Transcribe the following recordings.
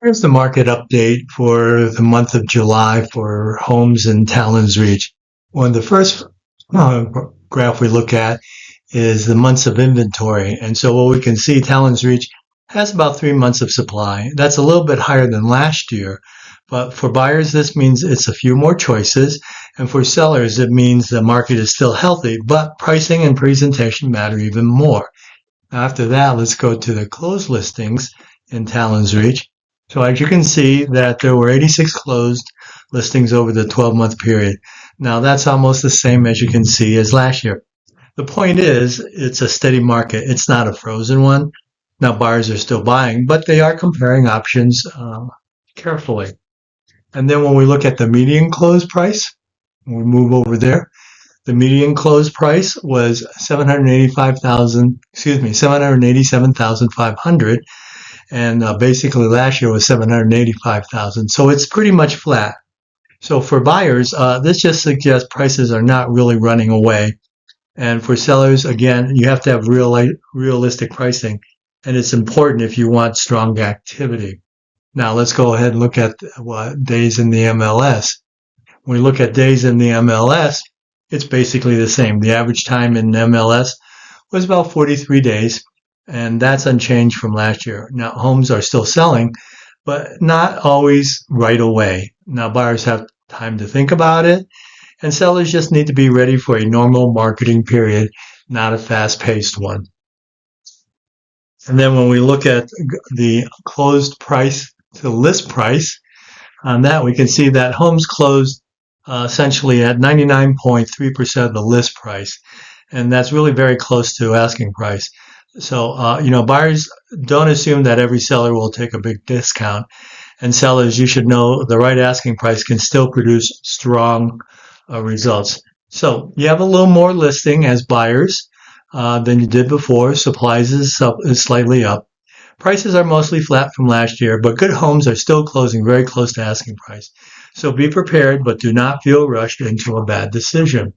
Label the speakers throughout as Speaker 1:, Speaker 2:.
Speaker 1: Here's the market update for the month of July for homes in Tallyn's Reach. Well, the first graph we look at is the months of inventory. And so what we can see, Tallyn's Reach has about 3 months of supply. That's a little bit higher than last year. But for buyers, this means it's a few more choices. And for sellers, it means the market is still healthy, but pricing and presentation matter even more. After that, let's go to the closed listings in Tallyn's Reach. So as you can see that there were 86 closed listings over the 12-month period. Now that's almost the same as you can see as last year. The point is, it's a steady market. It's not a frozen one. Now buyers are still buying, but they are comparing options carefully. And then when we look at the median close price, we move over there. The median close price was $787,500. And basically last year was $785,000. So it's pretty much flat. So for buyers, this just suggests prices are not really running away. And for sellers, again, you have to have realistic pricing. And it's important if you want strong activity. Now let's go ahead and look at days in the MLS. When we look at days in the MLS, it's basically the same. The average time in MLS was about 43 days. And that's unchanged from last year. Now, homes are still selling, but not always right away. Now, buyers have time to think about it, and sellers just need to be ready for a normal marketing period, not a fast-paced one. And then when we look at the closed price to list price, on that we can see that homes closed essentially at 99.3% of the list price. And that's really very close to asking price. So, buyers don't assume that every seller will take a big discount. And sellers, you should know the right asking price can still produce strong results. So you have a little more listing as buyers than you did before. Supplies is slightly up. Prices are mostly flat from last year, but good homes are still closing very close to asking price. So be prepared, but do not feel rushed into a bad decision.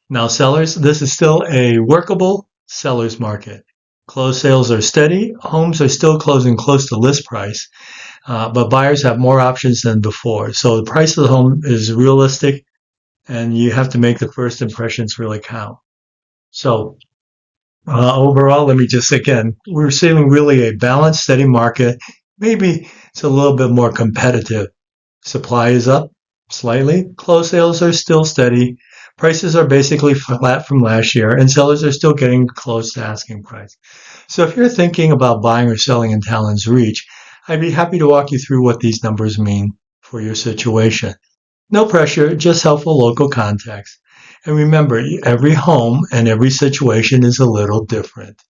Speaker 1: Now, sellers, this is still a workable seller's market. Closed sales are steady. Homes are still closing close to list price, but buyers have more options than before. So the price of the home is realistic, and you have to make the first impressions really count. So overall, let me just, again, we're seeing really a balanced, steady market. Maybe it's a little bit more competitive. Supply is up slightly. Closed sales are still steady. Prices are basically flat from last year, and sellers are still getting close to asking price. So if you're thinking about buying or selling in Tallyn's Reach, I'd be happy to walk you through what these numbers mean for your situation. No pressure, just helpful local context. And remember, every home and every situation is a little different.